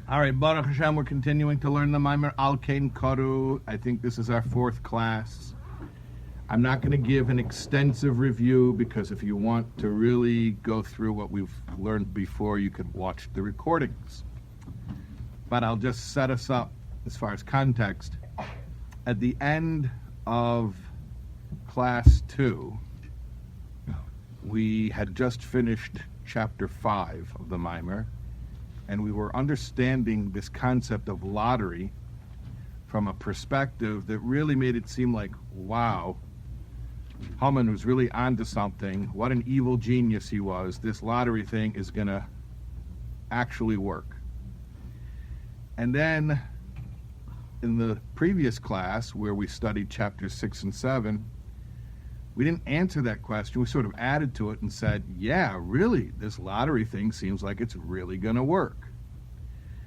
All right, Baruch Hashem, we're continuing to learn the Maimer Al KARU. I think this is our fourth class. I'm not going to give an extensive review because if you want to really go through what we've learned before, you can watch the recordings. But I'll just set us up as far as context. At the end of class 2, we had just finished chapter 5 of the Maimer, and we were understanding this concept of lottery from a perspective that really made it seem like, wow, Haman was really onto something. What an evil genius he was. This lottery thing is going to actually work. And then in the previous class, where we studied chapters 6 and 7, we didn't answer that question. We sort of added to it and said, yeah, really, this lottery thing seems like it's really going to work.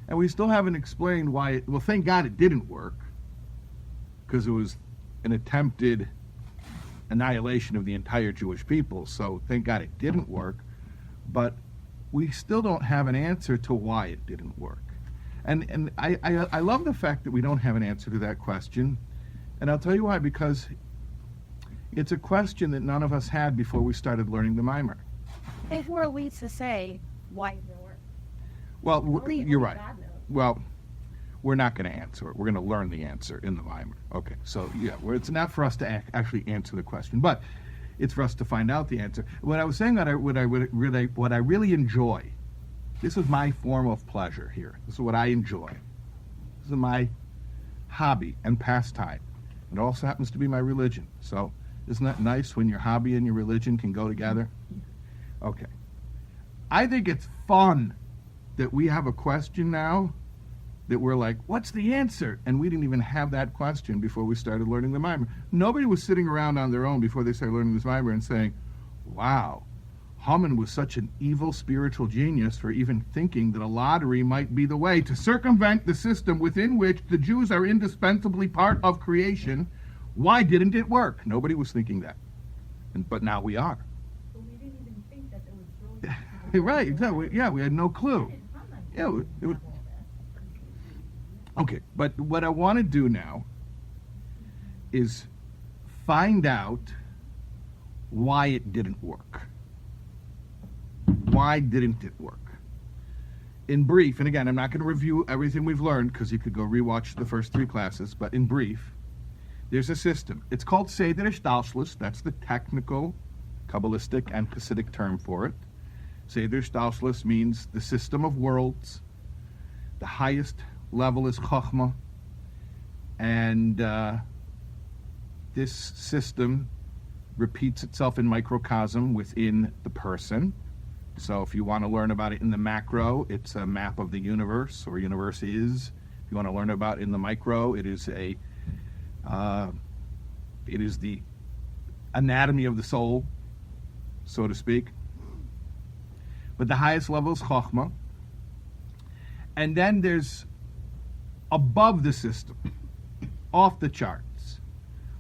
And we still haven't explained why well, thank God it didn't work, because it was an attempted annihilation of the entire Jewish people, so thank God it didn't work. But we still don't have an answer to why it didn't work. And I love the fact that we don't have an answer to that question. And I'll tell you why, because it's a question that none of us had before we started learning the Maimer. If we're leads to say, why it didn't work? Well, you're right. Well, we're not going to answer it. We're going to learn the answer in the Maimer. Okay, so yeah, it's not for us to actually answer the question, but it's for us to find out the answer. What I was saying, what I really enjoy, this is my form of pleasure here. This is what I enjoy. This is my hobby and pastime. It also happens to be my religion. So isn't that nice when your hobby and your religion can go together? Okay. I think it's fun that we have a question now that we're like, what's the answer? And we didn't even have that question before we started learning the Maimer. Nobody was sitting around on their own before they started learning this Maimer and saying, wow, Haman was such an evil spiritual genius for even thinking that a lottery might be the way to circumvent the system within which the Jews are indispensably part of creation. Why didn't it work? Nobody was thinking that. But now we are. But we didn't even think that it was brilliant. Right, exactly. Yeah, we had no clue. Yeah, it was. Okay, but what I want to do now is find out why it didn't work. Why didn't it work? In brief, and again, I'm not going to review everything we've learned because you could go rewatch the first 3 classes, but in brief, there's a system. It's called Seder Shtalshlus. That's the technical, Kabbalistic, and Hasidic term for it. Seder Shtalshlus means the system of worlds. The highest level is Chochmah. And this system repeats itself in microcosm within the person. So if you want to learn about it in the macro, it's a map of the universe, or universe is. If you want to learn about it in the micro, it is the anatomy of the soul, so to speak. But the highest level is Chochmah. And then there's above the system, off the charts,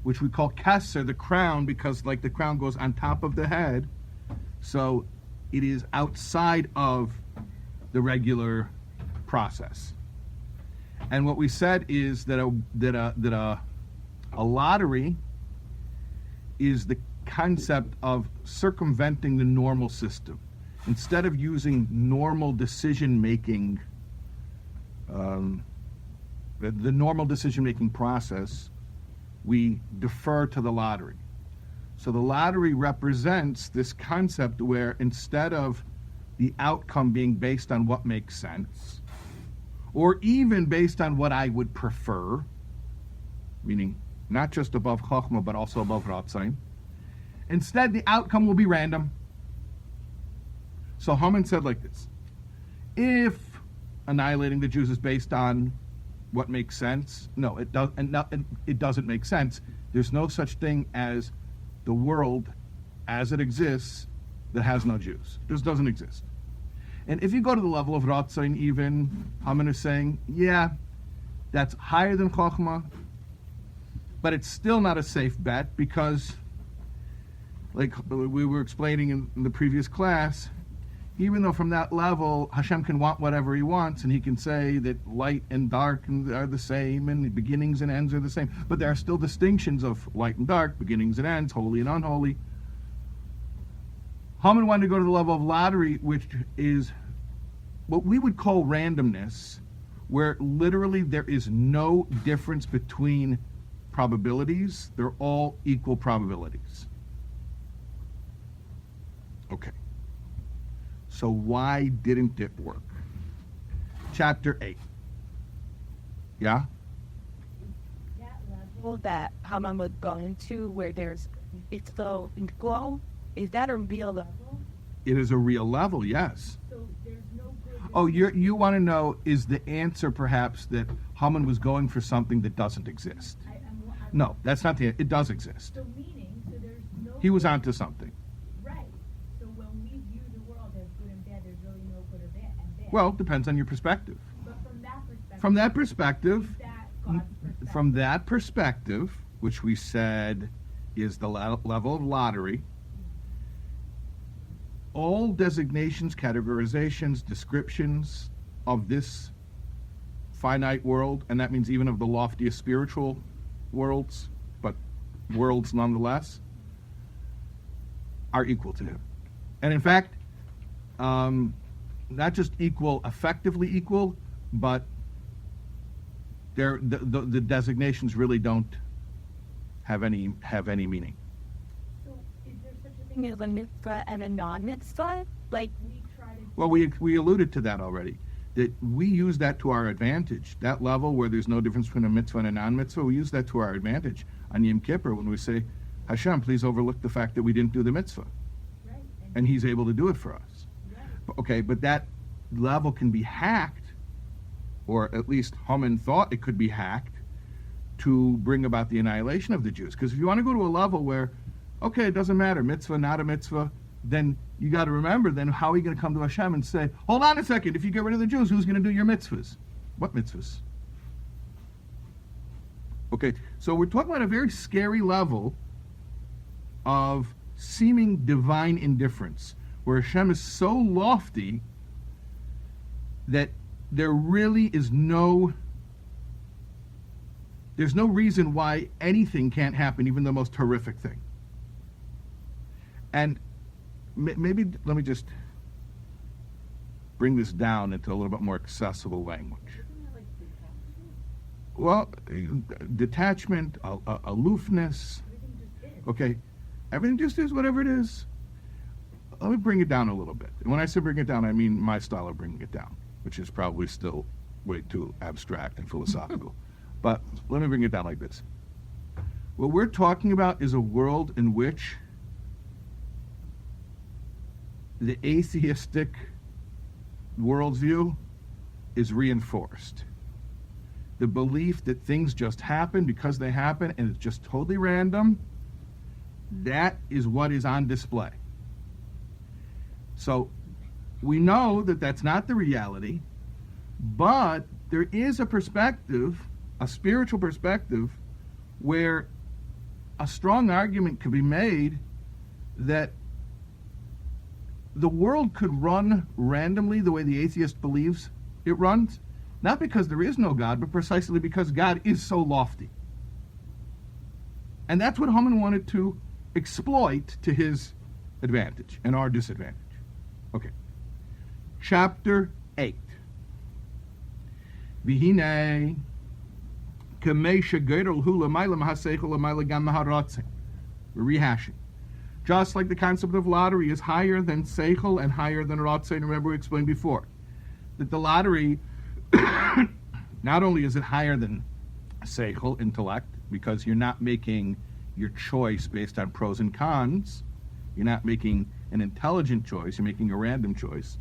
which we call Keser, the crown, because like the crown goes on top of the head, so it is outside of the regular process. And what we said is that a lottery is the concept of circumventing the normal system. Instead of using normal decision-making, the normal decision-making process, we defer to the lottery. So the lottery represents this concept where instead of the outcome being based on what makes sense, or even based on what I would prefer, meaning not just above Chochmah, but also above Ratzain, instead the outcome will be random. So Haman said like this: if annihilating the Jews is based on what makes sense, no, it doesn't make sense. There's no such thing as the world as it exists that has no Jews. It just doesn't exist. And if you go to the level of Ratzain, even, Haman is saying, yeah, that's higher than Chochmah, but it's still not a safe bet because, like we were explaining in the previous class, even though from that level, Hashem can want whatever he wants, and he can say that light and dark are the same, and beginnings and ends are the same. But there are still distinctions of light and dark, beginnings and ends, holy and unholy. Haman wanted to go to the level of lottery, which is what we would call randomness, where literally there is no difference between probabilities. They're all equal probabilities. Okay. So why didn't it work? Chapter 8. Yeah? That level, Well, that Haman was going to where it's so equal. Is that a real level? It is a real level, yes. so there's no good. Oh, you want to know, is the answer perhaps that Haman was going for something that doesn't exist? I'm No, that's not the it does exist. So meaning, so there's no. He was good- onto something. Right. So when we view the world as good and bad, there's really no good or bad and bad. Well, depends on your perspective. But from that perspective. From that perspective, is that God's perspective? from that perspective, which we said is the level of lottery, all designations, categorizations, descriptions of this finite world, and that means even of the loftiest spiritual worlds, but worlds nonetheless, are equal to him. And in fact, not just equal, effectively equal, but the designations really don't have any meaning. So is there such a Thing thing is a mitzvah and a non-mitzvah. Like, we try to. Well, we alluded to that already. That we use that to our advantage. That level where there's no difference between a mitzvah and a non-mitzvah, we use that to our advantage on Yom Kippur when we say, Hashem, please overlook the fact that we didn't do the mitzvah. Right. And he's able to do it for us. Right. Okay, but that level can be hacked, or at least Haman thought it could be hacked, to bring about the annihilation of the Jews. Because if you want to go to a level where, okay, it doesn't matter, mitzvah, not a mitzvah, then you got to remember, then how are you going to come to Hashem and say, hold on a second, if you get rid of the Jews, who's going to do your mitzvahs? What mitzvahs? Okay, so we're talking about a very scary level of seeming divine indifference, where Hashem is so lofty that there really is there's no reason why anything can't happen, even the most horrific thing. And maybe let me just bring this down into a little bit more accessible language. Isn't that like detachment? Well, detachment, aloofness, Everything just is. okay, everything just is whatever it is. Let me bring it down a little bit. And when I say bring it down, I mean my style of bringing it down, which is probably still way too abstract and philosophical. But let me bring it down like this. What we're talking about is a world in which the atheistic worldview is reinforced. The belief that things just happen because they happen and it's just totally random, that is what is on display. So we know that that's not the reality, but there is a perspective, a spiritual perspective, where a strong argument could be made that the world could run randomly the way the atheist believes it runs, not because there is no God, but precisely because God is so lofty. And that's what Haman wanted to exploit to his advantage and our disadvantage. Okay. Chapter 8. V'hinei k'mei she'gedol hu l'mayla mahaseichel l'mayla gam maharatzin. We're rehashing. Just like the concept of lottery is higher than seichel and higher than ratzin. Remember we explained before that the lottery, not only is it higher than seichel, intellect, because you're not making your choice based on pros and cons, you're not making an intelligent choice, you're making a random choice,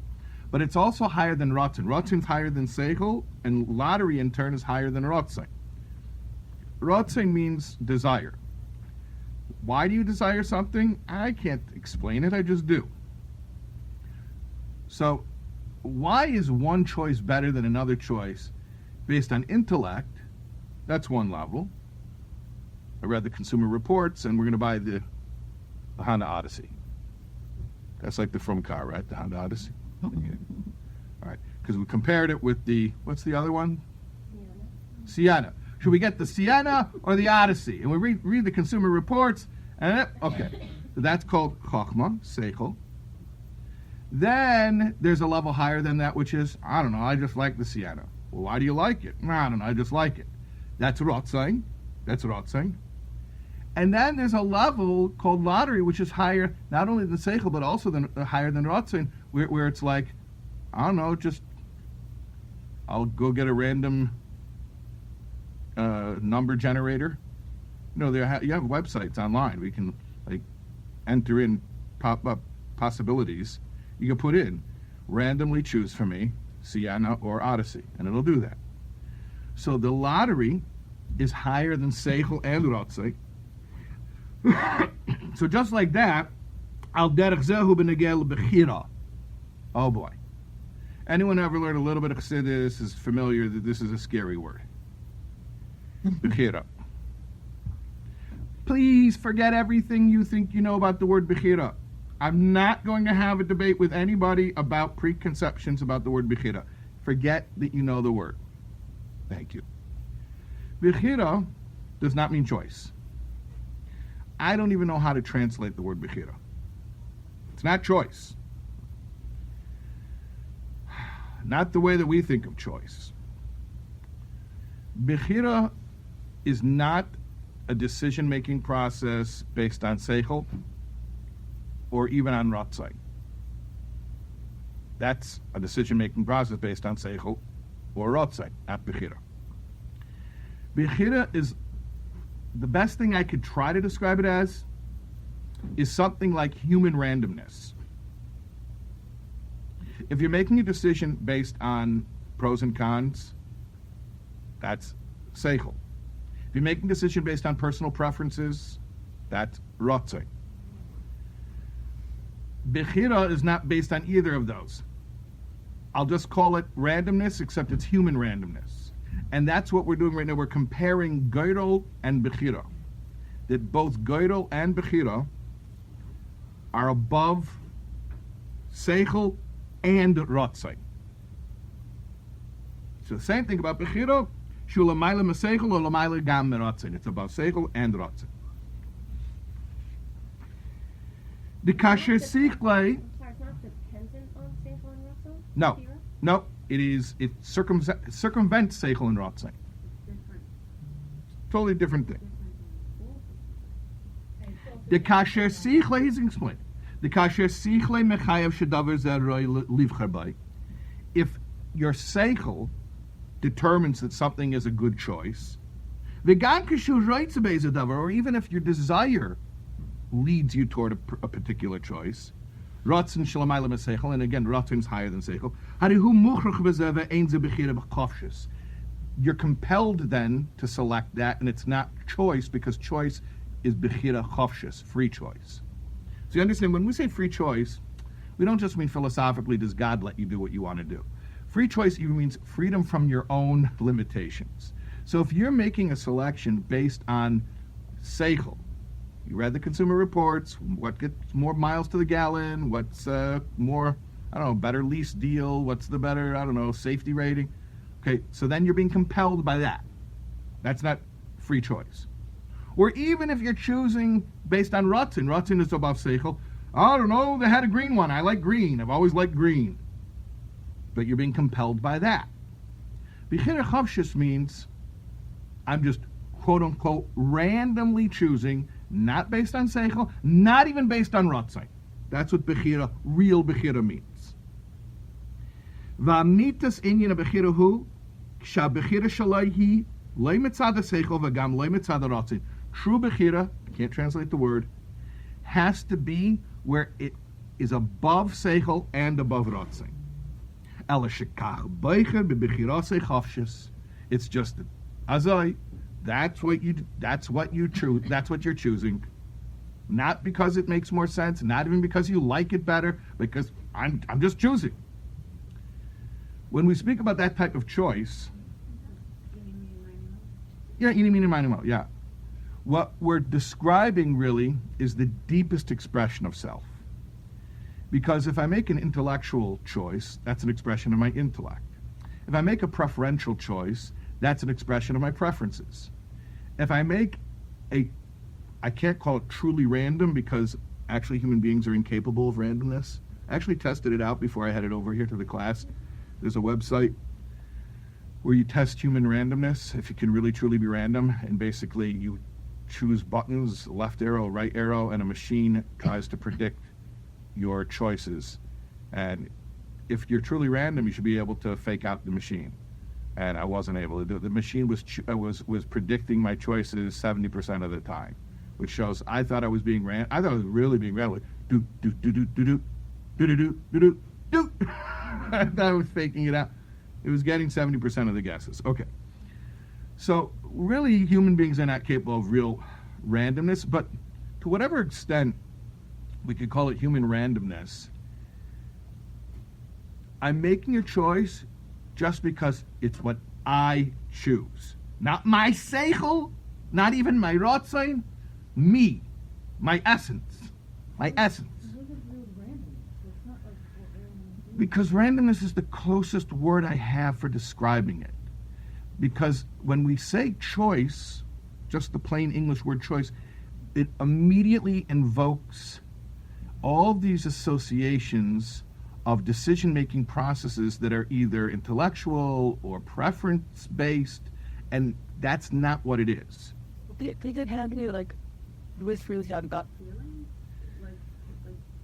but it's also higher than ratzin. Ratzin's higher than seichel, and lottery in turn is higher than ratzin. Ratzin means desire. Why do you desire something? I can't explain it, I just do. So, why is one choice better than another choice based on intellect? That's one level. I read the Consumer Reports, and we're going to buy the Honda Odyssey. That's like the From car, right? The Honda Odyssey. Okay. All right. Because we compared it with what's the other one? Sienna. Should we get the Sienna or the Odyssey? And we read the Consumer Reports, and okay. So that's called Chochmah, Seichel. Then there's a level higher than that, which is, I don't know, I just like the Sienna. Well, why do you like it? I don't know, I just like it. That's Rotzain. That's Rotzain. And then there's a level called lottery, which is higher, not only than Seichel, but also higher than Rotzain, where it's like, I don't know, just, I'll go get a random number generator. You know, you have websites online. We can, like, enter in pop-up possibilities. You can put in, randomly choose for me, Sienna or Odyssey, and it'll do that. So the lottery is higher than Seichel and Rotzei. So just like that, al derech zehu b'negel b'chira. Oh boy. Anyone ever learned a little bit of Chassidus is familiar that this is a scary word. B'chira. Please forget everything you think you know about the word b'chira. I'm not going to have a debate with anybody about preconceptions about the word b'chira. Forget that you know the word. Thank you. B'chira does not mean choice. I don't even know how to translate the word b'chira. It's not choice. Not the way that we think of choice. B'chira is not a decision-making process based on seichel or even on rotzai. That's a decision-making process based on seichel or rotzai, not b'chira. B'chira is, the best thing I could try to describe it as is something like human randomness. If you're making a decision based on pros and cons, that's seichel. If you're making a decision based on personal preferences, that's rotzei. Bechira is not based on either of those. I'll just call it randomness, except it's human randomness. And that's what we're doing right now. We're comparing Geirol and Bechira. That both Geirol and Bechira are above Seichel and Rotzai. So the same thing about Bechira, Shulamayla Meseichel or Lamayla Gam Merotzai. It's above Seichel and Rotzai. The Kasher Sichle. I'm sorry, it's not dependent on Seichel and Rotzai? No. Bechira? No, it circumvents Seichel and Rotzai. Different. Totally different thing. And so The kasher sichle, he's explained. The kasher sichle mechayev shedavar zeroi livchar bay. If your seichel determines that something is a good choice, v'gam kashu roitze beize davar, or even if your desire leads you toward a particular choice, rotzen shalamayla meseichel, and again, rotzen is higher than seichel. Harihu muchrach bezeva ein ze bechira b'chofshus. You're compelled then to select that, and it's not choice, because choice is bechira chofshus, free choice. So you understand, when we say free choice, we don't just mean philosophically, does God let you do what you want to do? Free choice even means freedom from your own limitations. So if you're making a selection based on seichel, you read the Consumer Reports, what gets more miles to the gallon, what's more, I don't know, better lease deal, what's the better, I don't know, safety rating. Okay, so then you're being compelled by that. That's not free choice. Or even if you're choosing based on Ratzin. Ratzin is above Seichel. I don't know, they had a green one. I like green. I've always liked green. But you're being compelled by that. Bechira Chavshus means I'm just, quote unquote, randomly choosing, not based on Seichel, not even based on Ratzin. That's what Bechira, real Bechira means. V'amitas inyan Bechira hu, ksha Bechira shalai hi, loy mitzad Seichel v'gam loy mitzad Ratzin. True Bechira, I can't translate the word, has to be where it is above Seichel and above Ratzin. Ela shekach beicher b'Bechira Seichafshus. It's just that, azai, that's what you choose. That's what you're choosing. Not because it makes more sense, not even because you like it better, because I'm just choosing. When we speak about that type of choice, yeah. What we're describing really is the deepest expression of self. Because if I make an intellectual choice, that's an expression of my intellect. If I make a preferential choice, that's an expression of my preferences. If I make I can't call it truly random because actually human beings are incapable of randomness. I actually tested it out before I headed over here to the class. There's a website where you test human randomness, if you can really truly be random, and basically you choose buttons, left arrow, right arrow, and a machine tries to predict your choices. And if you're truly random, you should be able to fake out the machine. And I wasn't able to do it. The machine was predicting my choices 70% of the time, which shows I thought I was being random. I thought I was really being random. Like, do do do do do do do do do do do do. I thought I was faking it out. It was getting 70% of the guesses. Okay. So really, human beings are not capable of real randomness, but to whatever extent we could call it human randomness, I'm making a choice just because it's what I choose. Not my seichel, not even my rotzain, me, my essence, my essence. Because randomness is the closest word I have for describing it. Because when we say choice, just the plain English word choice, it immediately invokes all these associations of decision-making processes that are either intellectual or preference-based, and that's not what it is. Does it have to do like with really have gut feeling?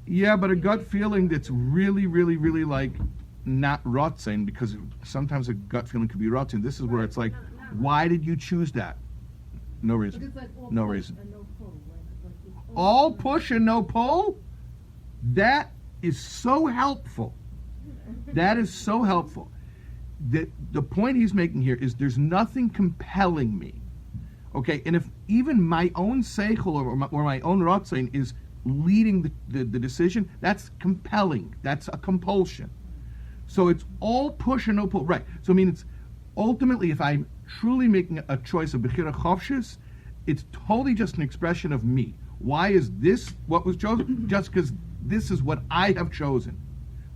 Yeah, but a gut feeling that's really, really, really like not rotzen, because sometimes a gut feeling could be rotzen. This is where it's like, why did you choose that? No reason. No reason. All push and no pull? That is so helpful. That is so helpful. The point he's making here is there's nothing compelling me. Okay, and if even my own seichel or my own rotzain is leading the decision, that's compelling. That's a compulsion. So it's all push and no pull. Right. So I mean, it's ultimately, if I'm truly making a choice of bechira chavshis, it's totally just an expression of me. Why is this what was chosen? Just because this is what I have chosen.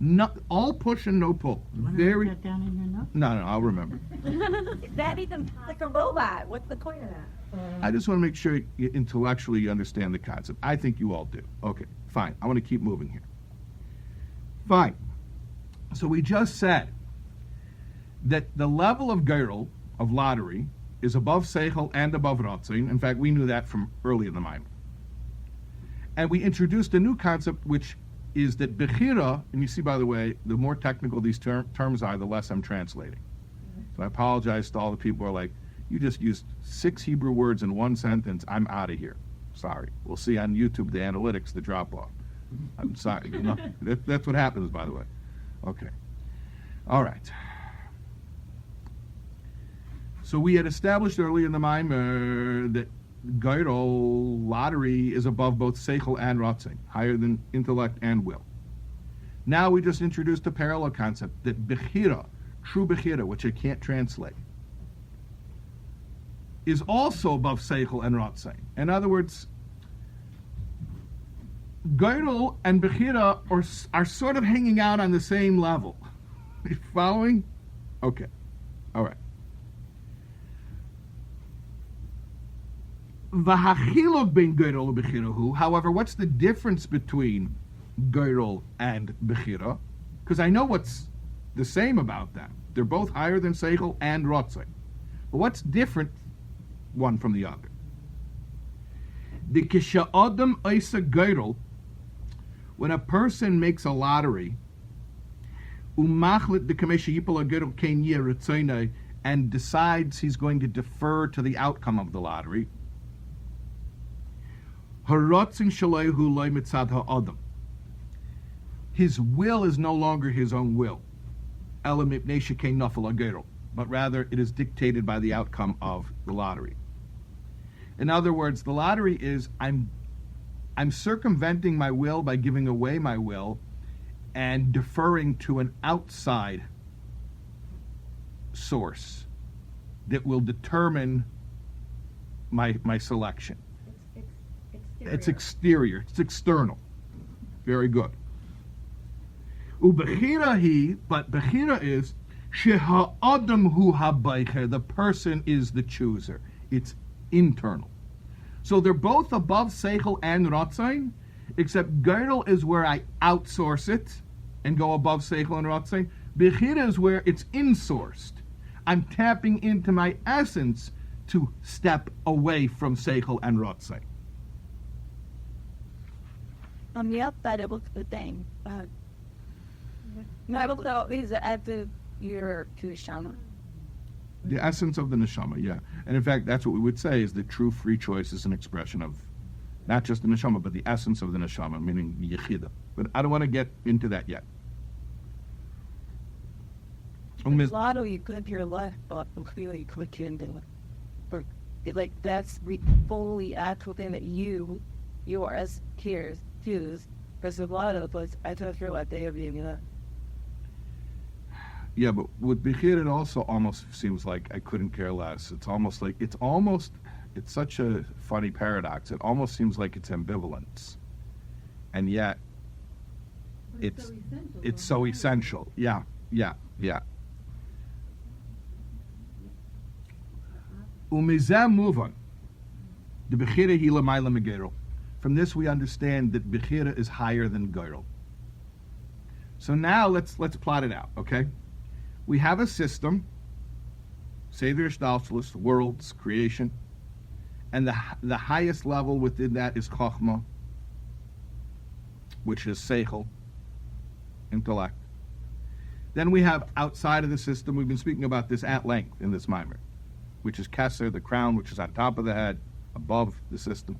Not all push and no pull. Very. That down in your notes? No, I'll remember. Is that even like a robot? What's the point of that? I just want to make sure you intellectually you understand the concept. I think you all do. Okay, fine. I want to keep moving here. Fine. So we just said that the level of gerel, of lottery, is above seichel and above rotzin. In fact, we knew that from early in the Maimer. And we introduced a new concept, which is that bechira, and you see, by the way, the more technical these terms are, the less I'm translating. So I apologize to all the people who are like, you just used 6 Hebrew words in one sentence, I'm out of here. Sorry. We'll see on YouTube the analytics, the drop-off. I'm sorry. You know, that's what happens, by the way. Okay. All right. So we had established early in the Maimer that Geirol, lottery, is above both Seichel and Rotzing, higher than intellect and will. Now we just introduced a parallel concept, that Bechira, true Bechira, which I can't translate, is also above Seichel and Rotzing. In other words, Geirol and Bechira are sort of hanging out on the same level. You following? Okay. All right. V'hachiluk ben Geirol and Bechira. However, what's the difference between Geirol and Bechira? Because I know what's the same about them. They're both higher than Seichel and Rotzing. But what's different one from the other? The Kisha'adam Isa Geirol, when a person makes a lottery, umachlit the Kamesha Yipala Geirol Kein Yeh Ritzonai, and decides he's going to defer to the outcome of the lottery, his will is no longer his own will, but rather it is dictated by the outcome of the lottery. In other words, the lottery is I'm circumventing my will by giving away my will and deferring to an outside source that will determine my selection. Exterior. It's exterior. It's external. Very good. Ubechira but bechira is sheha'adam hu habaycher. The person is the chooser. It's internal. So they're both above seichel and rotzain, except girdle is where I outsource it and go above seichel and rotzain. Bechira is where it's insourced. I'm tapping into my essence to step away from seichel and rotzain. On the outside, it looks the same. No, but though is at the your neshama. The essence of the neshama, yeah. And in fact, that's what we would say is that true free choice is an expression of not just the neshama, but the essence of the neshama, meaning the yechida. But I don't want to get into that yet. Lotto, you clip your left, but clearly you click into it. Like that's fully actual thing that you are as peers choose. Because a lot of us, I don't feel like they have even. Yeah, but with Bechir, it also almost seems like I couldn't care less. It's such a funny paradox. It almost seems like it's ambivalence. And yet, it's so essential. Yeah. Umizem move on. The Bechira hila maila megero. From this we understand that Bechira is higher than Gerl. So now let's plot it out, okay? We have a system, Savior Stalstalus, worlds, creation, and the highest level within that is Chochmah, which is Seichel, intellect. Then we have outside of the system, we've been speaking about this at length in this mimer, which is Keser, the crown, which is on top of the head, above the system.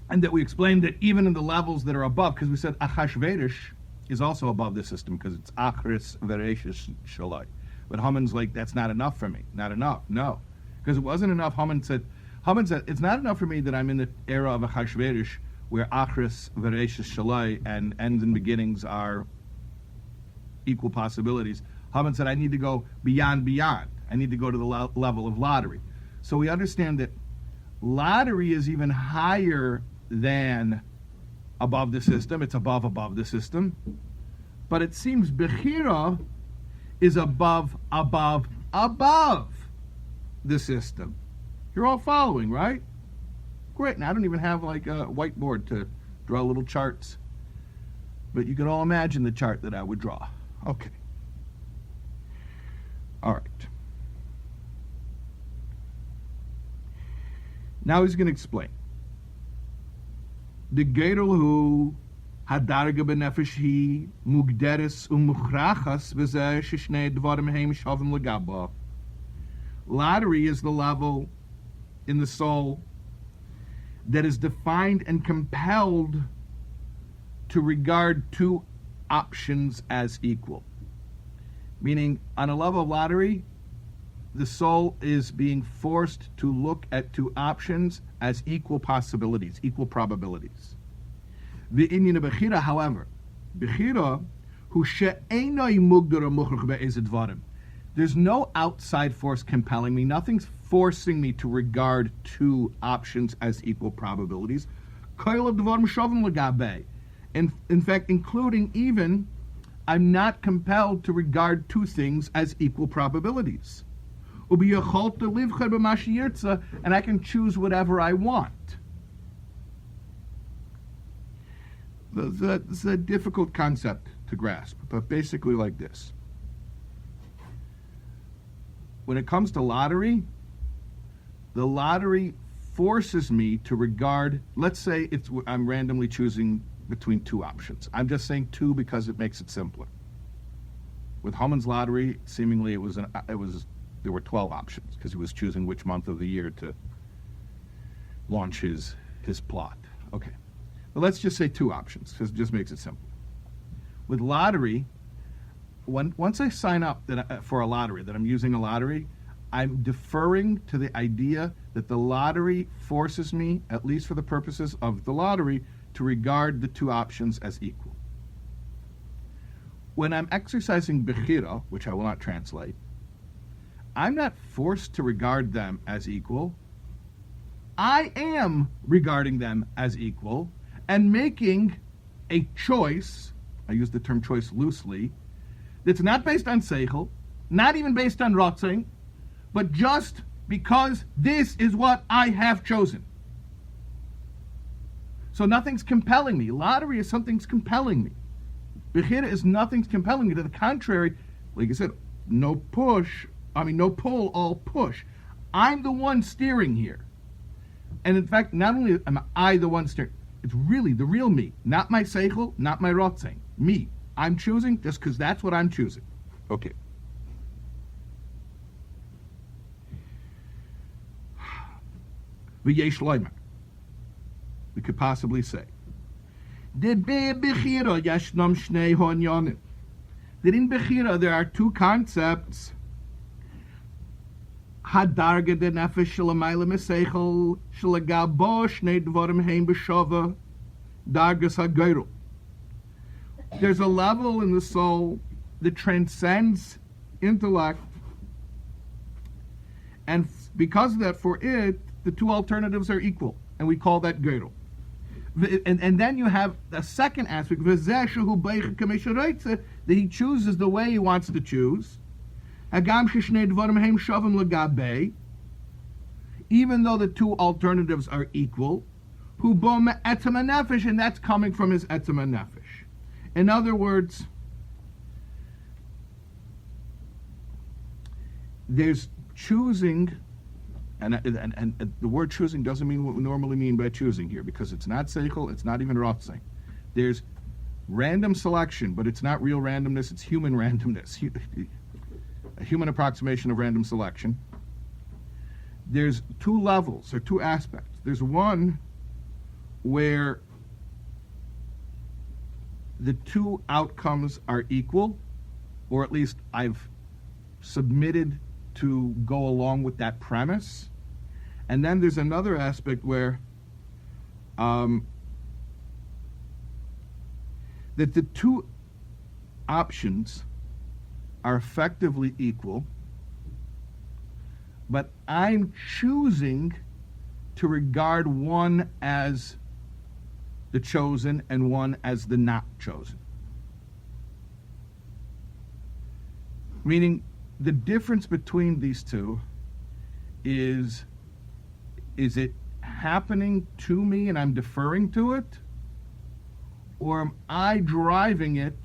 And that we explained that even in the levels that are above, because we said Achashverosh is also above the system because it's Achris Veresh Shalai. But Haman's like, that's not enough for me. Not enough. No. Because it wasn't enough. Haman said, it's not enough for me that I'm in the era of Achashverosh where Achris Veresh Shalai and ends and beginnings are equal possibilities. Haman said, I need to go beyond. I need to go to the level of lottery. So we understand that lottery is even higher than above the system. It's above the system. But it seems Bechira is above the system. You're all following, right? Great. Now I don't even have like a whiteboard to draw little charts. But you can all imagine the chart that I would draw. Okay. All right. Now he's going to explain. The Geirel who hadarga benefesh hi mugderes umuchrachas v'zeh shishnei dvarim heim shavim legabah. Lottery is the level in the soul that is defined and compelled to regard two options as equal. Meaning, on a level of lottery, the soul is being forced to look at two options as equal possibilities, equal probabilities. The Inyan of Bechira, however, Bechira, who she'enoi mugdara mukhrach be'ezedvarim. There's no outside force compelling me. Nothing's forcing me to regard two options as equal probabilities. In fact, including even, I'm not compelled to regard two things as equal probabilities. And I can choose whatever I want. It's a difficult concept to grasp, but basically like this. When it comes to lottery, the lottery forces me to regard, let's say I'm randomly choosing between two options. I'm just saying two because it makes it simpler. With Haman's lottery, seemingly there were 12 options because he was choosing which month of the year to launch his plot. Okay. But let's just say two options because it just makes it simple. With lottery, once I sign up for a lottery, that I'm using a lottery, I'm deferring to the idea that the lottery forces me, at least for the purposes of the lottery, to regard the two options as equal. When I'm exercising Bechira, which I will not translate, I'm not forced to regard them as equal. I am regarding them as equal and making a choice, I use the term choice loosely, that's not based on seichel, not even based on rotzing, but just because this is what I have chosen. So nothing's compelling me. Lottery is something's compelling me. Bechira is nothing's compelling me. To the contrary, like I said, no pull, all push. I'm the one steering here. And in fact, not only am I the one steering, it's really the real me. Not my seichel, not my rotzing. Me. I'm choosing just because that's what I'm choosing. Okay. V'yesh loimer. We could possibly say, that in Bechira there are two concepts. Hadarga de nefesh shelamayla meseichel shelagabo shnei dvarim heim b'shava dargas hageirul. There's a level in the soul that transcends intellect, and because of that, for it, the two alternatives are equal, and we call that geirul. And then you have a second aspect, that he chooses the way he wants to choose. Even though the two alternatives are equal, and that's coming from his etzem nefesh. In other words, there's choosing. And the word choosing doesn't mean what we normally mean by choosing here, because it's not seichel, it's not even rotzing. There's random selection, but it's not real randomness, it's human randomness, a human approximation of random selection. There's two levels, or two aspects. There's one where the two outcomes are equal, or at least I've submitted to go along with that premise. And then there's another aspect where that the two options are effectively equal, but I'm choosing to regard one as the chosen and one as the not chosen. Meaning, the difference between these two is it happening to me and I'm deferring to it? Or am I driving it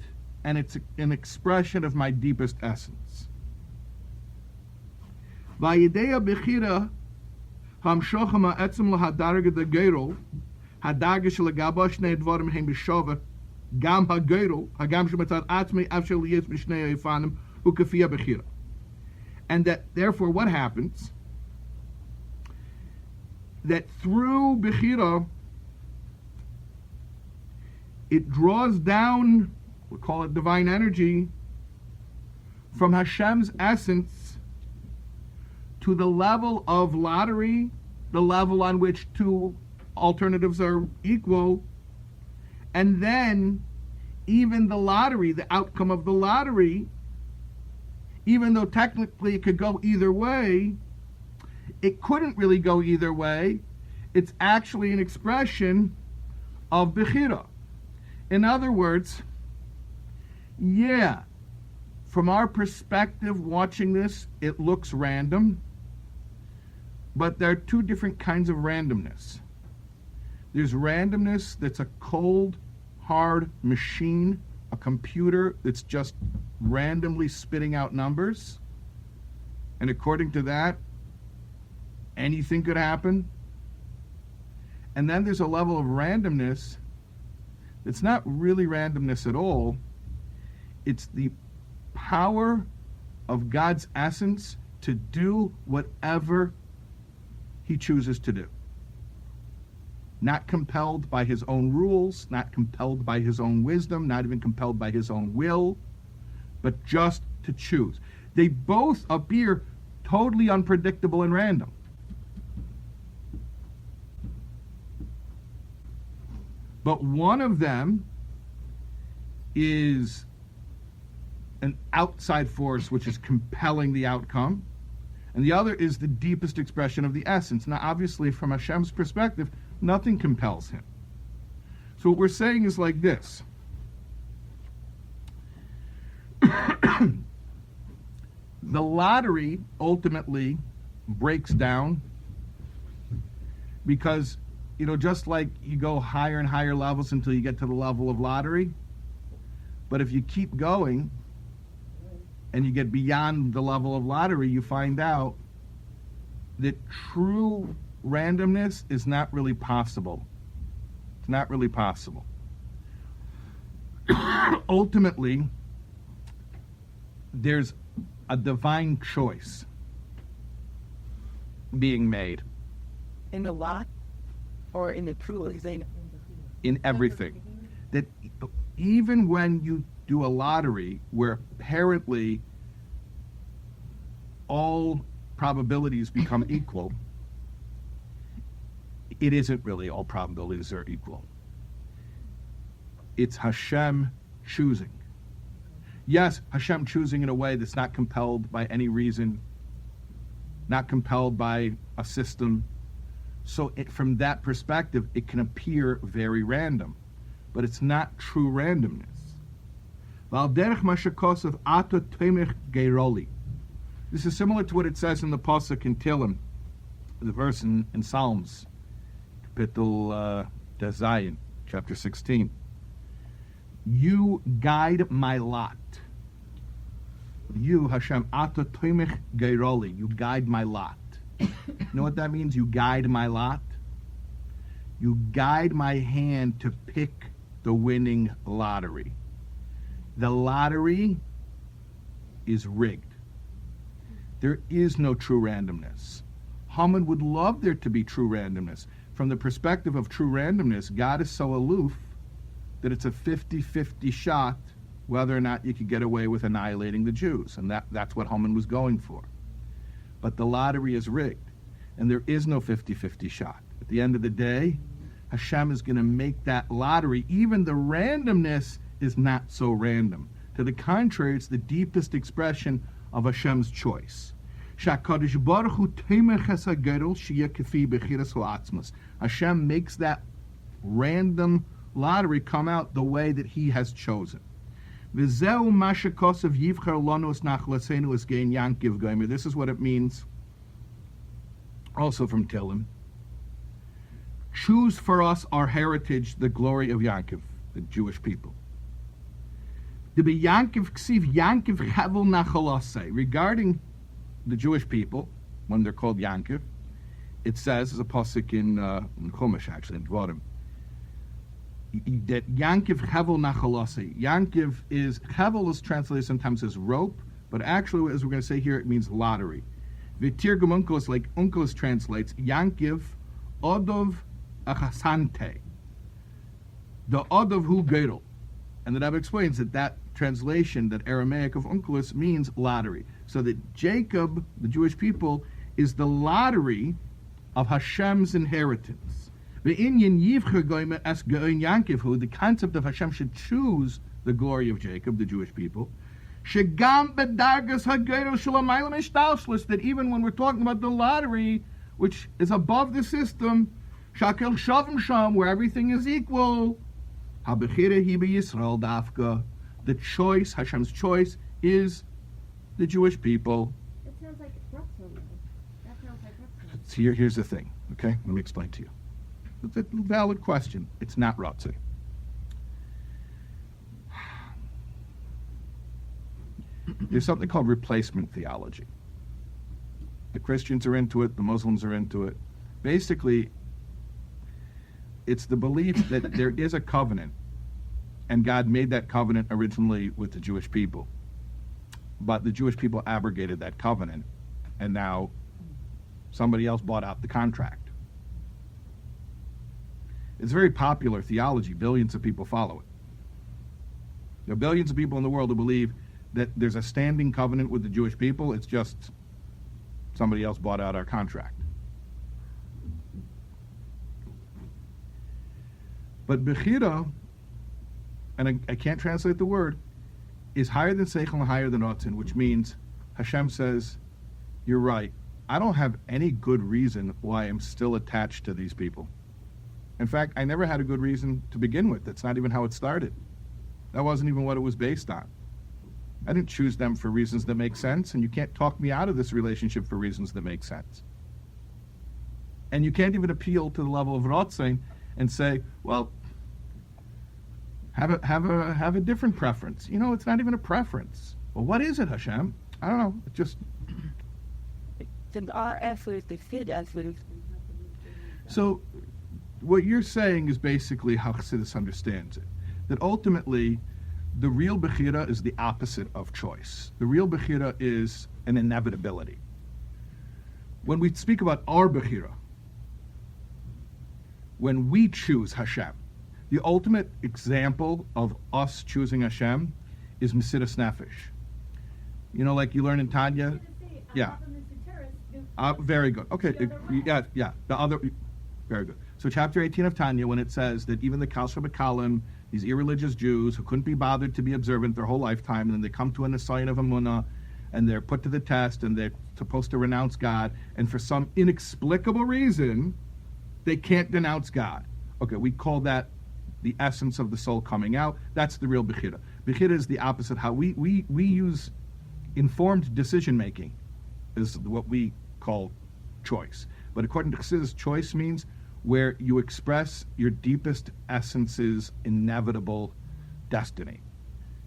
and it's an expression of my deepest essence? Vayidea bechira hamshocha ma'etzem lahadarga de geirol hadarga shelagabo shnei dvarim heim b'shova gam hageirol hagam shematzad atzmei avshel yitz b'shnei efanim ukafia bechira. And that, therefore, what happens? That through Bechira, it draws down, we'll call it divine energy, from Hashem's essence to the level of lottery, the level on which two alternatives are equal, and then even the lottery, the outcome of the lottery, even though technically it could go either way, it couldn't really go either way. It's actually an expression of Bechira. In other words, yeah, from our perspective watching this, it looks random, but there are two different kinds of randomness. There's randomness that's a cold, hard machine, a computer that's just randomly spitting out numbers, and according to that, anything could happen. And then there's a level of randomness that's not really randomness at all. It's the power of God's essence to do whatever he chooses to do. Not compelled by his own rules, not compelled by his own wisdom, not even compelled by his own will, but just to choose. They both appear totally unpredictable and random. But one of them is an outside force which is compelling the outcome, and the other is the deepest expression of the essence. Now, obviously, from Hashem's perspective, nothing compels him. So what we're saying is like this. The lottery ultimately breaks down because, just like you go higher and higher levels until you get to the level of lottery, but if you keep going and you get beyond the level of lottery, you find out that true randomness is not really possible. It's not really possible. Ultimately, there's a divine choice being made In the lot or in the true exam? in everything. That even when you do a lottery where apparently all probabilities become equal, it isn't really all probabilities are equal. It's Hashem choosing. Yes, Hashem choosing in a way that's not compelled by any reason, not compelled by a system. So from that perspective, it can appear very random, but it's not true randomness. This is similar to what it says in the Pasuk in Tehillim, the verse in Psalms, Kapitel Zayin, chapter 16. You guide my lot. You, Hashem, Ata Toimech Geiroli, you guide my lot. You know what that means? You guide my lot? You guide my hand to pick the winning lottery. The lottery is rigged. There is no true randomness. Haman would love there to be true randomness. From the perspective of true randomness, God is so aloof that it's a 50-50 shot whether or not you could get away with annihilating the Jews. And that's what Haman was going for. But the lottery is rigged, and there is no 50-50 shot. At the end of the day, Hashem is going to make that lottery. Even the randomness is not so random. To the contrary, it's the deepest expression of Hashem's choice. Hashem makes that random lottery come out the way that He has chosen. This is what it means also from Tehillim. Choose for us our heritage, the glory of Yankov, the Jewish people. Regarding the Jewish people, when they're called Yankov, it says, as a pasuk in Chumash, actually, in Dvarim, that Yankiv Hevel Nachalase. Yankiv Hevel is translated sometimes as rope, but actually, as we're going to say here, it means lottery. V'tirgum Unkelos, like Unkelos translates, Yankiv Odov Achasante. The Odov Hu Gedel. And the Rebbe explains that translation, that Aramaic of Unkelos, means lottery. So that Jacob, the Jewish people, is the lottery of Hashem's inheritance. The concept of Hashem should choose the glory of Jacob, the Jewish people. That even when we're talking about the lottery, which is above the system, where everything is equal, the choice, Hashem's choice, is the Jewish people. It sounds like Ratzon, though. That sounds like Ratzon. Here's the thing, okay? Let me explain to you. It's a valid question. It's not Ratzon. There's something called replacement theology. The Christians are into it, the Muslims are into it. Basically, it's the belief that there is a covenant, and God made that covenant originally with the Jewish people. But the Jewish people abrogated that covenant, and now somebody else bought out the contract. It's very popular theology. Billions of people follow it. There are billions of people in the world who believe that there's a standing covenant with the Jewish people. It's just somebody else bought out our contract. But Bechira, and I can't translate the word, is higher than Seichel and higher than Ratzon, which means Hashem says, you're right. I don't have any good reason why I'm still attached to these people. In fact, I never had a good reason to begin with. That's not even how it started. That wasn't even what it was based on. I didn't choose them for reasons that make sense, and you can't talk me out of this relationship for reasons that make sense. And you can't even appeal to the level of Rotzain and say, well, have a different preference. You know, it's not even a preference. Well, what is it, Hashem? I don't know. It just... And our efforts, the fit efforts. So, what you're saying is basically how Chassidus understands it. That ultimately, the real Bechira is the opposite of choice. The real Bechira is an inevitability. When we speak about our Bechira, when we choose Hashem, the ultimate example of us choosing Hashem is Mesiras Nefesh. You know, like you learn in Tanya? Yeah. Very good. Okay. Yeah. The other, very good. So chapter 18 of Tanya, when it says that even the Kalsha B'Kalim, these irreligious Jews who couldn't be bothered to be observant their whole lifetime, and then they come to an Nisayon of Amunah, and they're put to the test, and they're supposed to renounce God, and for some inexplicable reason, they can't denounce God. Okay, we call that the essence of the soul coming out. That's the real Bechira. Bechira is the opposite. How we use informed decision-making is what we call choice. But according to Chassidus, choice means where you express your deepest essence's inevitable destiny.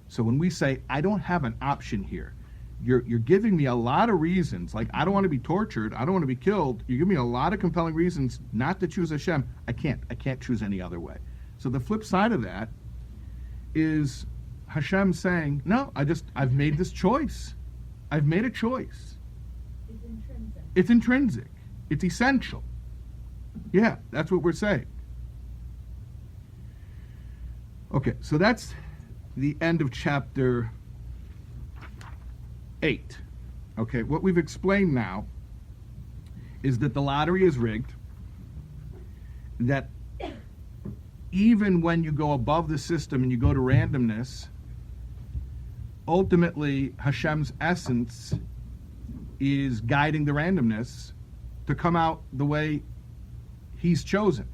So when we say, I don't have an option here, you're giving me a lot of reasons, like I don't want to be tortured, I don't want to be killed. You give me a lot of compelling reasons not to choose Hashem. I can't choose any other way. So the flip side of that is Hashem saying, no, I've made this choice. I've made a choice. It's intrinsic. It's intrinsic. It's essential. Yeah, that's what we're saying. Okay, so that's the end of chapter 8. Okay, what we've explained now is that the lottery is rigged, that even when you go above the system and you go to randomness, ultimately Hashem's essence is guiding the randomness to come out the way He's chosen.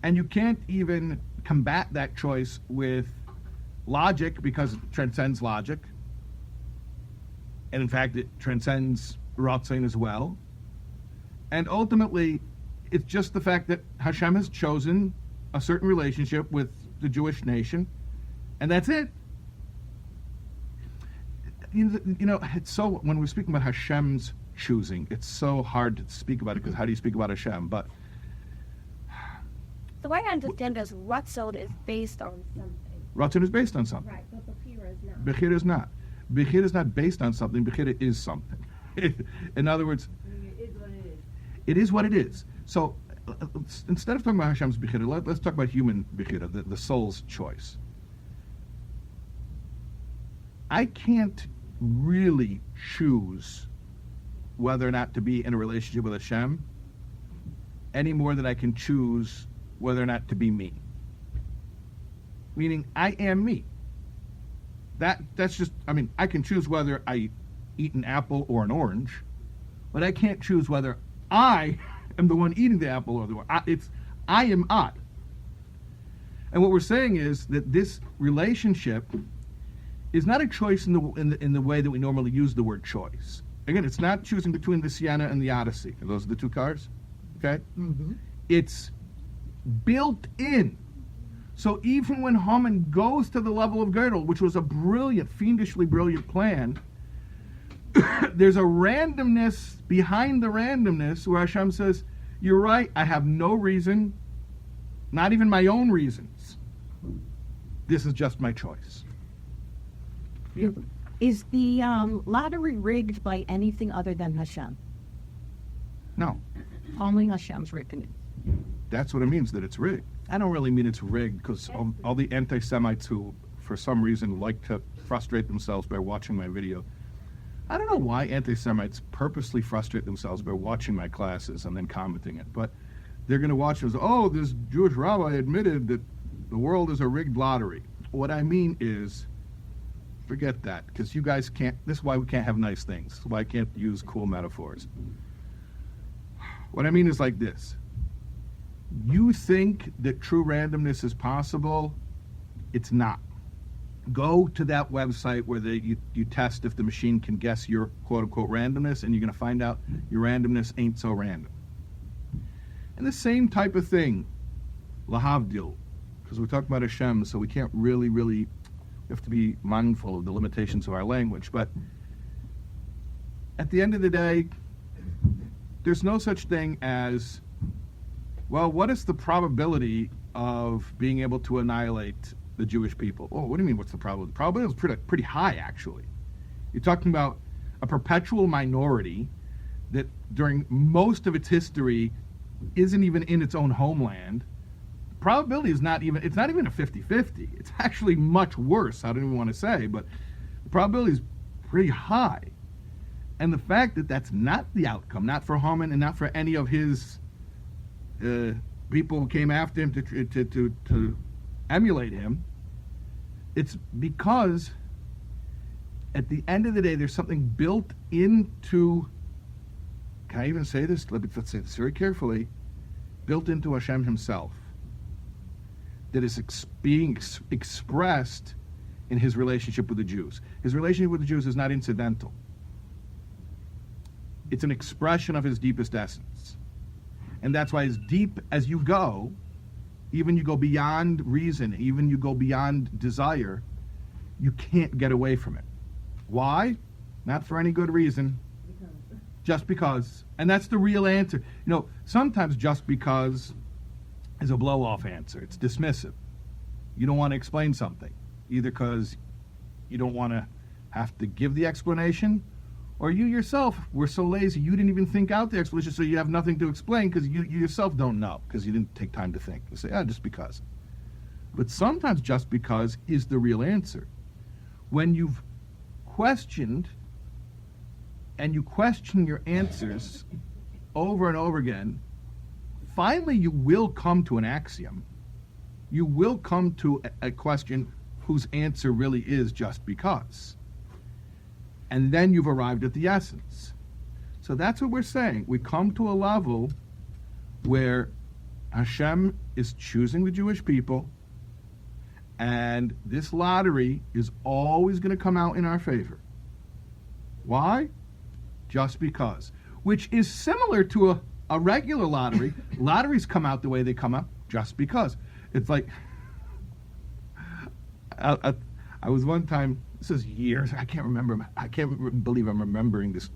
And you can't even combat that choice with logic because it transcends logic. And in fact, it transcends Ratzain as well. And ultimately, it's just the fact that Hashem has chosen a certain relationship with the Jewish nation, and that's it. You know, it's so, when we're speaking about Hashem's choosing, it's so hard to speak about it, because how do you speak about Hashem? But The way I understand is Ratzon is based on something. Ratzon is based on something. Right, but Bechira is not. Bechira is not. Bechira is not based on something. Bechira is something. In other words, It is what it is. it is what it is. So instead of talking about Hashem's Bechira, let's talk about human Bechira, the soul's choice. I can't really choose whether or not to be in a relationship with Hashem any more than I can choose whether or not to be me. Meaning, I am me. That's just, I mean, I can choose whether I eat an apple or an orange, but I can't choose whether I am the one eating the apple or the one. I am odd. And what we're saying is that this relationship is not a choice in the way that we normally use the word choice. Again, it's not choosing between the Sienna and the Odyssey. Those are the two cars, okay? Mm-hmm. It's built in. So even when Haman goes to the level of girdle, which was a brilliant, fiendishly brilliant plan, there's a randomness behind the randomness where Hashem says, you're right, I have no reason, not even my own reasons. This is just my choice. Is the lottery rigged by anything other than Hashem? No, Only Hashem's rigging it. that's what it means, that it's rigged. I don't really mean it's rigged, because all the anti-Semites who, for some reason, like to frustrate themselves by watching my video. I don't know why anti-Semites purposely frustrate themselves by watching my classes and then commenting it, but they're going to watch it as, oh, this Jewish rabbi admitted that the world is a rigged lottery. What I mean is, forget that, because you guys can't, this is why we can't have nice things. This is why I can't use cool metaphors. What I mean is like this. you think that true randomness is possible, it's not. Go to that website where you test if the machine can guess your quote-unquote randomness, and you're going to find out your randomness ain't so random. And the same type of thing, lahavdil, because we're talking about Hashem, so we can't really, we have to be mindful of the limitations of our language. But at the end of the day, there's no such thing as, well, what is the probability of being able to annihilate the Jewish people? Oh, what do you mean, what's the probability? The probability is pretty high, actually. You're talking about a perpetual minority that during most of its history isn't even in its own homeland. The probability is not even a 50-50. It's actually much worse, I don't even want to say, but the probability is pretty high. And the fact that that's not the outcome, not for Haman and not for any of his people who came after him to emulate him, it's because at the end of the day there's something built into, can I even say this? Let's say this very carefully, built into Hashem himself, that is being expressed in his relationship with the Jews. His relationship with the Jews is not incidental. It's an expression of his deepest essence. And that's why as deep as you go, even you go beyond reason, even you go beyond desire, you can't get away from it. Why? Not for any good reason. Just because. And that's the real answer. You know, sometimes just because is a blow-off answer. It's dismissive. You don't want to explain something, either because you don't want to have to give the explanation, or you yourself were so lazy you didn't even think out the explanation, so you have nothing to explain because you yourself don't know, because you didn't take time to think. You say, just because. But sometimes just because is the real answer. When you've questioned, and you question your answers over and over again, finally you will come to an axiom. You will come to a question whose answer really is just because. And then you've arrived at the essence. So that's what we're saying. We come to a level where Hashem is choosing the Jewish people, and this lottery is always going to come out in our favor. Why? Just because. Which is similar to a regular lottery. Lotteries come out the way they come out just because. It's like, I was one time, this is years, I can't believe I'm remembering this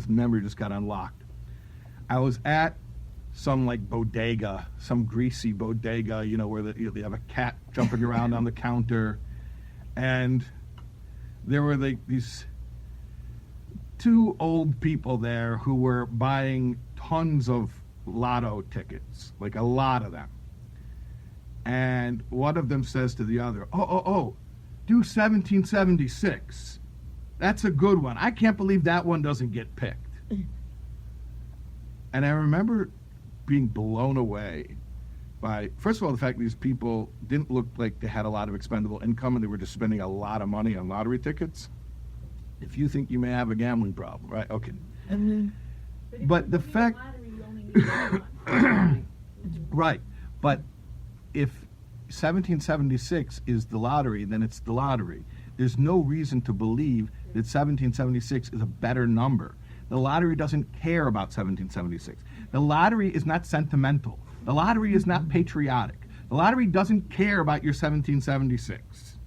memory just got unlocked. I was at some like bodega, some greasy bodega, where they have a cat jumping around on the counter, and there were these two old people there who were buying tons of lotto tickets, like a lot of them. And one of them says to the other, oh, do 1776. That's a good one. I can't believe that one doesn't get picked. And I remember being blown away by, first of all, the fact that these people didn't look like they had a lot of expendable income and they were just spending a lot of money on lottery tickets. If you think you may have a gambling problem, right? Okay. But the fact... Right. But if 1776 is the lottery, then it's the lottery. There's no reason to believe that 1776 is a better number. The lottery doesn't care about 1776. The lottery is not sentimental. The lottery is not patriotic. The lottery doesn't care about your 1776.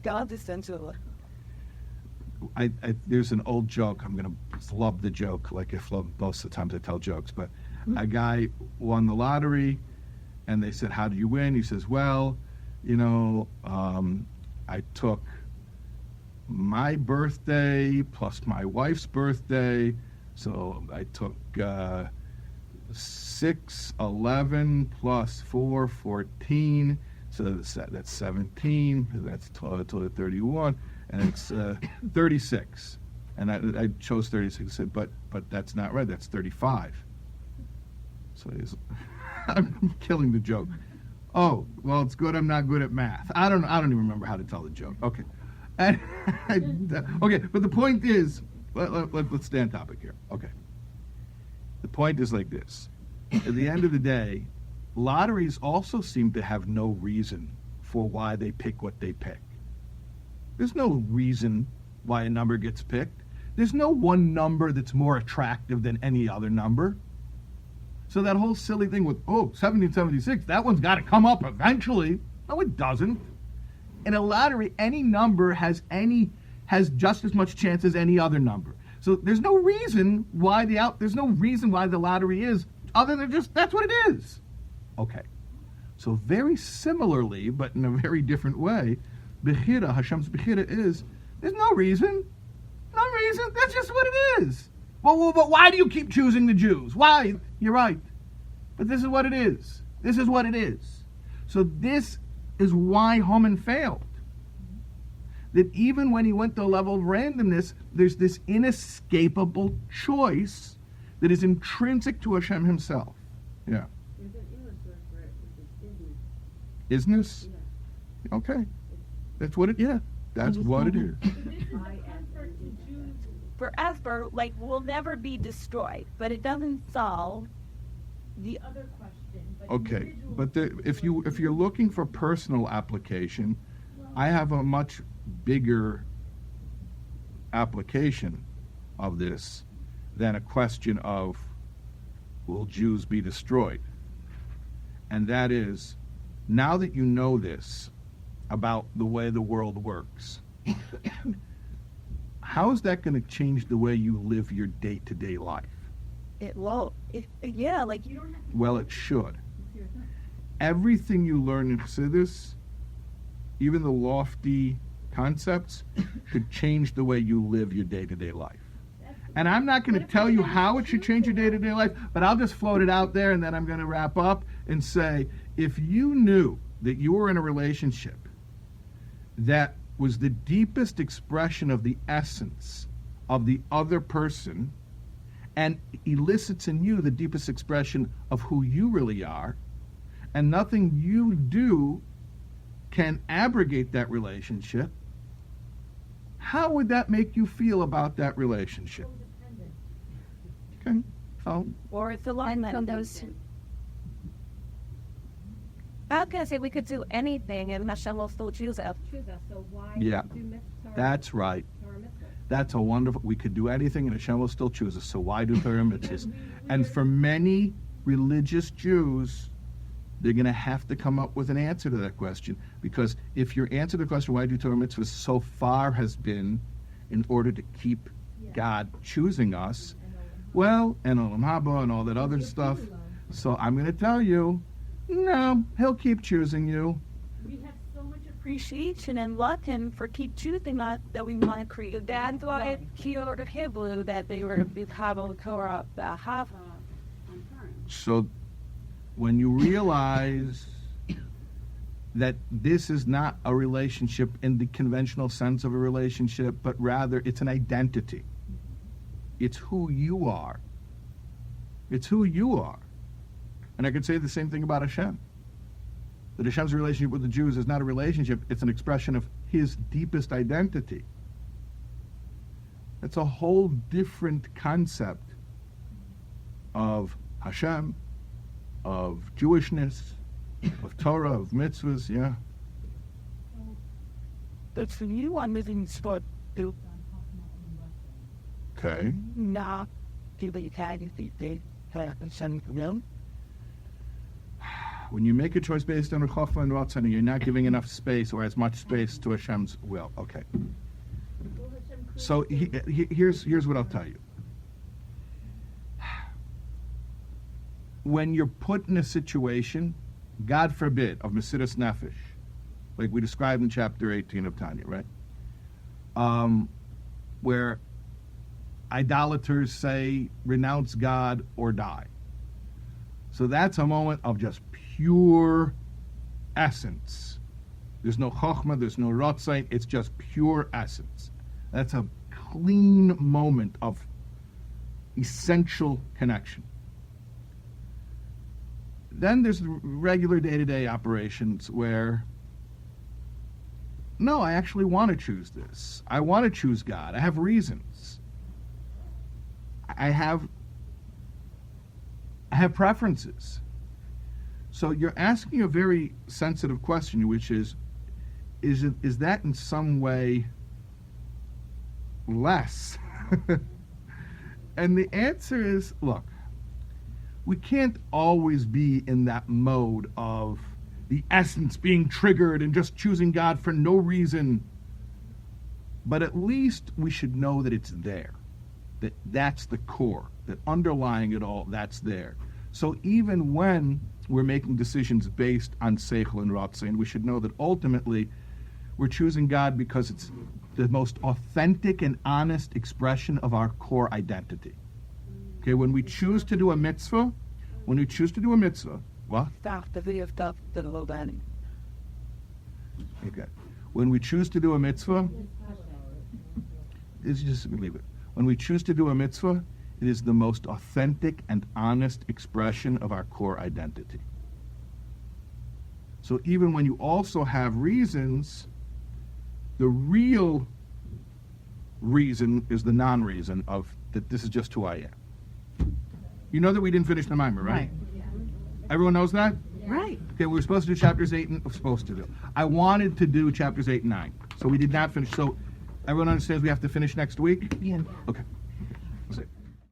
God is sensual. There's an old joke. I'm going to flub the joke like I flub most of the times I tell jokes. But a guy won the lottery, and they said, how did you win? He says, well, I took my birthday plus my wife's birthday. So I took 6, 11 plus 4, 14. So that's 17. That's 31. And it's 36. And I chose 36. I said, but that's not right. That's 35. So I'm killing the joke. Oh, well, it's good I'm not good at math. I don't even remember how to tell the joke. Okay. And, okay, but the point is, let's stay on topic here. Okay. The point is like this. At the end of the day, lotteries also seem to have no reason for why they pick what they pick. There's no reason why a number gets picked. There's no one number that's more attractive than any other number. So that whole silly thing with, 1776, that one's got to come up eventually. No, it doesn't. In a lottery, any number has just as much chance as any other number. So there's no reason why the lottery is, other than just that's what it is. Okay. So very similarly, but in a very different way, Bechira, Hashem's Bechira is, there's no reason. No reason. That's just what it is. Well, but why do you keep choosing the Jews? Why? You're right. But this is what it is. This is what it is. So this is why Haman failed. That even when he went to a level of randomness, there's this inescapable choice that is intrinsic to Hashem himself. Yeah. There's an English word for it, which is Isness? Yeah. Okay. That's what it, yeah. That's what it is. So this is a comfort to Jews. Forever, like, will never be destroyed, but it doesn't solve the Other question, but Okay. individuals- But if you're looking for personal application, I have a much bigger application of this than a question of will Jews be destroyed? And that is, now that you know this about the way the world works, how is that going to change the way you live your day-to-day life? it won't. Yeah, like You don't have to. Well, it should. it's your thing. Everything you learn in Chassidus, even the lofty concepts, could change the way you live your day-to-day life. And I'm not going to tell you how it should change your day-to-day life, but I'll just float it out there, and then I'm going to wrap up and say, if you knew that you were in a relationship that was the deepest expression of the essence of the other person and elicits in you the deepest expression of who you really are, and nothing you do can abrogate that relationship, how would that make you feel about that relationship? Codependent. Okay. Oh, or it's alignment on those two. I was gonna say we could do anything and Hashem will still choose us. Choose us, so why Yeah. do Torah? that's right. Torah mitzvah? That's a wonderful. We could do anything, and Hashem will still choose us. So why do Torah mitzvahs? And for many religious Jews, they're going to have to come up with an answer to that question, because if your answer to the question why do Torah mitzvahs so far has been in order to keep God choosing us, well, and Olam Haba and all that other stuff. So I'm going to tell you, no, He'll keep choosing you. We have so much Appreciation and love him for keep choosing us that we want to create. That's why he ordered Hebrew that they were B'Kabel Torah B'Hav. On time. So when you realize that this is not a relationship in the conventional sense of a relationship, but rather it's an identity. It's who you are. It's who you are. And I could say the same thing about Hashem. That Hashem's relationship with the Jews is not a relationship, it's an expression of his deepest identity. It's a whole different concept of Hashem, of Jewishness, of Torah, of mitzvahs, yeah. That's for you. I'm moving sport to Okay. not people you can they have send them. When you make a choice based on a chokmah and ratzon, you're not giving enough space or as much space to Hashem's will. Okay. So here's what I'll tell you. When you're put in a situation, God forbid, of Mesiras Nefesh, like we described in chapter 18 of Tanya, right? Where idolaters say, renounce God or die. So that's a moment of just pure essence. There's no chokhmah, there's no rotzai, it's just pure essence. That's a clean moment of essential connection. Then there's regular day-to-day operations where, no, I actually want to choose this. I want to choose God. I have reasons. I have preferences. So you're asking a very sensitive question, which is that in some way less? And the answer is, look, we can't always be in that mode of the essence being triggered and just choosing God for no reason. But at least we should know that it's there, that that's the core, that underlying it all, that's there. So even when we're making decisions based on seichel and ratzon, we should know that ultimately we're choosing God because it's the most authentic and honest expression of our core identity. Okay, when we choose to do a mitzvah, what? Stop the video stuff to the low banning. Okay. When we choose to do a mitzvah, it's just leave it. When we choose to do a mitzvah, it is the most authentic and honest expression of our core identity. So even when you also have reasons, the real reason is the non-reason of that this is just who I am. You know that we didn't finish the mimer, right? Everyone knows that? Right. Okay, we were supposed to do chapters 8 and I wanted to do chapters 8 and 9. So we did not finish. So everyone understands we have to finish next week? Yeah. Okay.